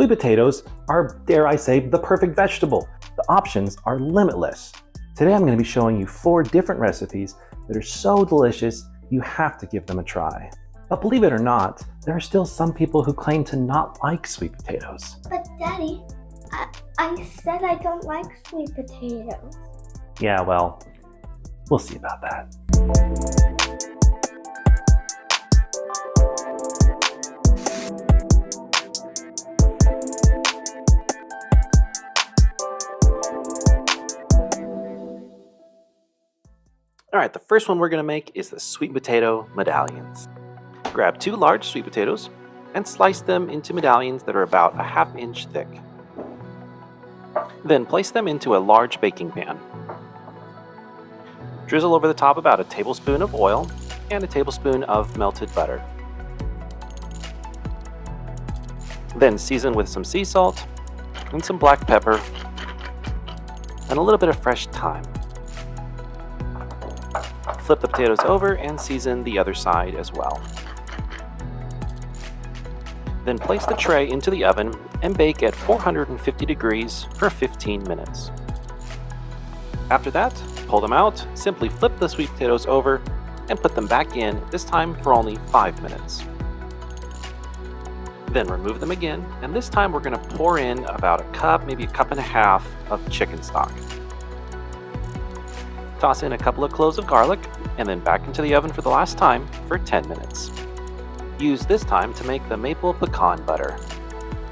Sweet potatoes are, dare I say, the perfect vegetable. The options are limitless. Today I'm going to be showing you 4 different recipes that are so delicious you have to give them a try. But believe it or not, there are still some people who claim to not like sweet potatoes. But Daddy, I said I don't like sweet potatoes. Yeah, well, we'll see about that. Alright, the first one we're going to make is the sweet potato medallions. Grab 2 large sweet potatoes and slice them into medallions that are about a ½ inch thick. Then place them into a large baking pan. Drizzle over the top about a tablespoon of oil and a tablespoon of melted butter. Then season with some sea salt and some black pepper and a little bit of fresh thyme. Flip the potatoes over and season the other side as well. Then place the tray into the oven and bake at 450 degrees for 15 minutes. After that, pull them out, simply flip the sweet potatoes over and put them back in, this time for only 5 minutes. Then remove them again, and this time we're going to pour in about a cup, maybe a cup and a half of chicken stock. Toss in a couple of cloves of garlic and then back into the oven for the last time for 10 minutes. Use this time to make the maple pecan butter.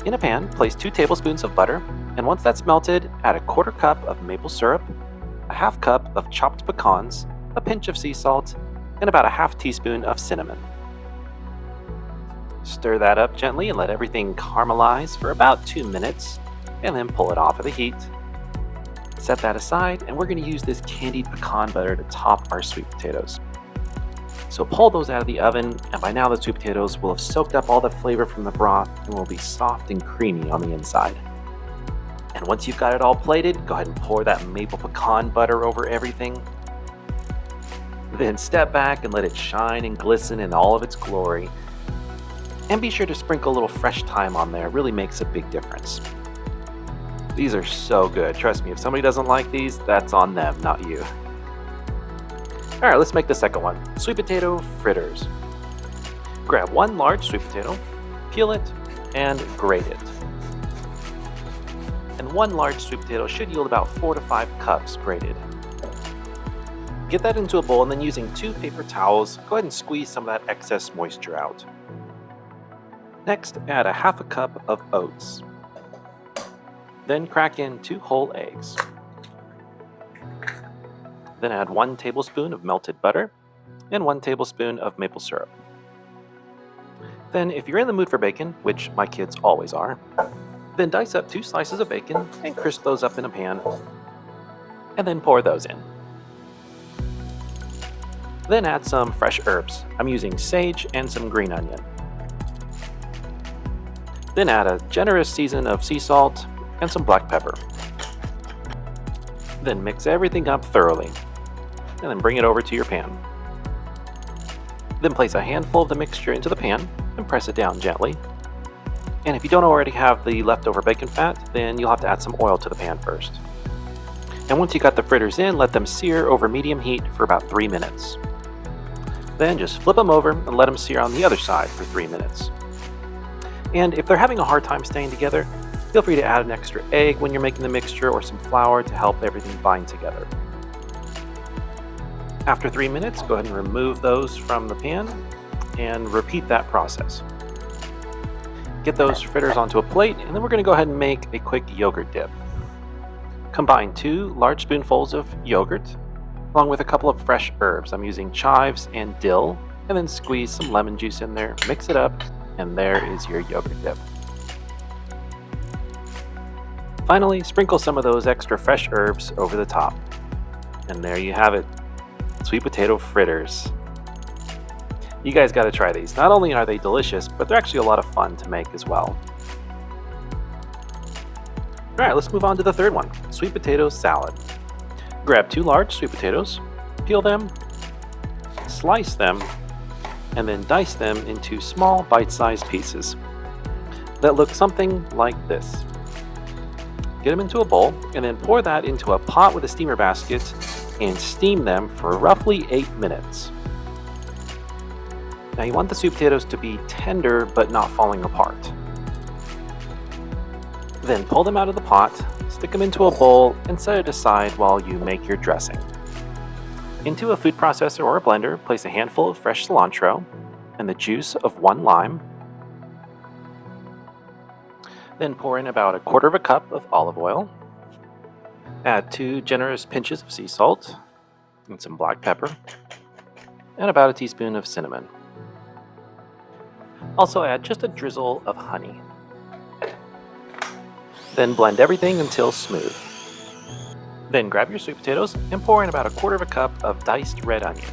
In a pan, place 2 tablespoons of butter, and once that's melted, add a 1/4 cup of maple syrup, a ½ cup of chopped pecans, a pinch of sea salt, and about a ½ teaspoon of cinnamon. Stir that up gently and let everything caramelize for about 2 minutes, and then pull it off of the heat. Set that aside, and we're going to use this candied pecan butter to top our sweet potatoes. So pull those out of the oven, and by now the sweet potatoes will have soaked up all the flavor from the broth and will be soft and creamy on the inside. And once you've got it all plated, go ahead and pour that maple pecan butter over everything. Then step back and let it shine and glisten in all of its glory. And be sure to sprinkle a little fresh thyme on there, it really makes a big difference. These are so good. Trust me, if somebody doesn't like these, that's on them, not you. Alright, let's make the second one. Sweet potato fritters. Grab 1 large sweet potato, peel it, and grate it. And 1 large sweet potato should yield about 4 to 5 cups grated. Get that into a bowl, and then using 2 paper towels, go ahead and squeeze some of that excess moisture out. Next, add a ½ cup of oats. Then crack in 2 whole eggs. Then add 1 tablespoon of melted butter and 1 tablespoon of maple syrup. Then, if you're in the mood for bacon, which my kids always are, then dice up 2 slices of bacon and crisp those up in a pan, and then pour those in. Then add some fresh herbs. I'm using sage and some green onion. Then add a generous season of sea salt and some black pepper. Then mix everything up thoroughly, and then bring it over to your pan. Then place a handful of the mixture into the pan and press it down gently. And if you don't already have the leftover bacon fat, then you'll have to add some oil to the pan first. And once you got the fritters in, let them sear over medium heat for about 3 minutes. Then just flip them over and let them sear on the other side for 3 minutes. And if they're having a hard time staying together, feel free to add an extra egg when you're making the mixture or some flour to help everything bind together. After 3 minutes, go ahead and remove those from the pan and repeat that process. Get those fritters onto a plate, and then we're going to go ahead and make a quick yogurt dip. Combine 2 large spoonfuls of yogurt along with a couple of fresh herbs. I'm using chives and dill, and then squeeze some lemon juice in there, mix it up, and there is your yogurt dip. Finally, sprinkle some of those extra fresh herbs over the top. And there you have it, sweet potato fritters. You guys got to try these. Not only are they delicious, but they're actually a lot of fun to make as well. Alright, let's move on to the third one, sweet potato salad. Grab 2 large sweet potatoes, peel them, slice them, and then dice them into small bite-sized pieces. that look something like this. Get them into a bowl and then pour that into a pot with a steamer basket and steam them for roughly 8 minutes. Now you want the sweet potatoes to be tender but not falling apart. Then pull them out of the pot, stick them into a bowl, and set it aside while you make your dressing. Into a food processor or a blender, place a handful of fresh cilantro and the juice of 1 lime. Then pour in about 1/4 cup of olive oil. Add 2 generous pinches of sea salt and some black pepper, and about a teaspoon of cinnamon. Also add just a drizzle of honey. Then blend everything until smooth. Then grab your sweet potatoes and pour in about 1/4 cup of diced red onion.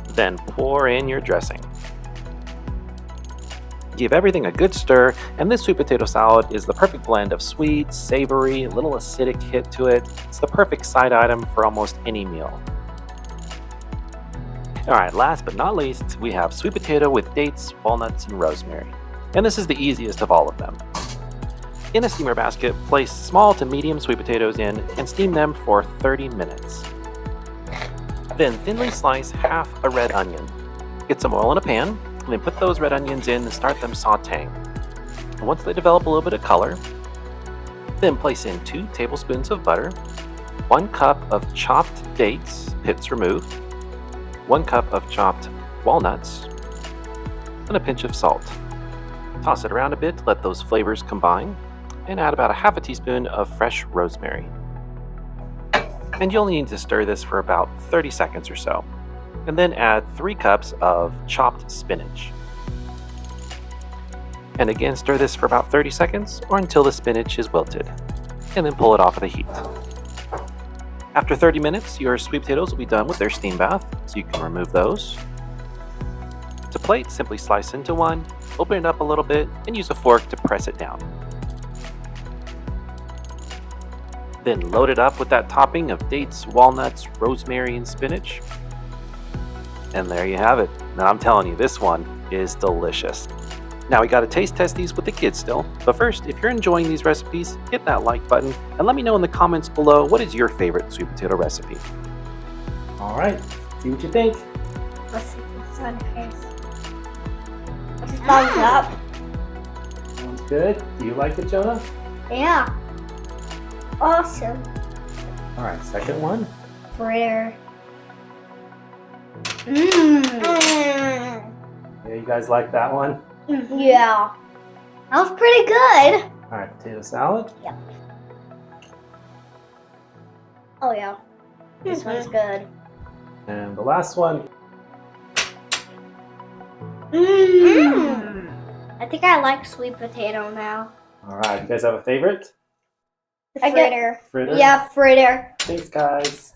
Then pour in your dressing. Give everything a good stir, and this sweet potato salad is the perfect blend of sweet, savory, a little acidic hit to it. It's the perfect side item for almost any meal. Alright, last but not least, we have sweet potato with dates, walnuts, and rosemary. And this is the easiest of all of them. In a steamer basket, place small to medium sweet potatoes in and steam them for 30 minutes. Then thinly slice half a red onion. Get some oil in a pan, and then put those red onions in and start them sauteing. And once they develop a little bit of color, then place in 2 tablespoons of butter, 1 cup of chopped dates, pits removed, 1 cup of chopped walnuts, and a pinch of salt. Toss it around a bit to let those flavors combine, and add about 1/2 teaspoon of fresh rosemary. And you only need to stir this for about 30 seconds or so. And then add 3 cups of chopped spinach. And again, stir this for about 30 seconds or until the spinach is wilted. And then pull it off of the heat. After 30 minutes, your sweet potatoes will be done with their steam bath, so you can remove those. To plate, simply slice into one, open it up a little bit, and use a fork to press it down. Then load it up with that topping of dates, walnuts, rosemary, and spinach. And there you have it. Now I'm telling you, this one is delicious. Now we gotta taste test these with the kids still. But first, if you're enjoying these recipes, hit that like button and let me know in the comments below what is your favorite sweet potato recipe. All right, see what you think. Let's see what's on the face. Thumbs up. Sounds good. Do you like it, Jonah? Yeah. Awesome. All right, second one. Fritter. Mmm. Yeah, you guys like that one? Yeah. That was pretty good. All right, potato salad. Yep. Oh yeah. This one's good. And the last one. Mmm. I think I like sweet potato now. All right, you guys have a favorite? Fritter. Fritter? Yeah, fritter. Thanks, guys.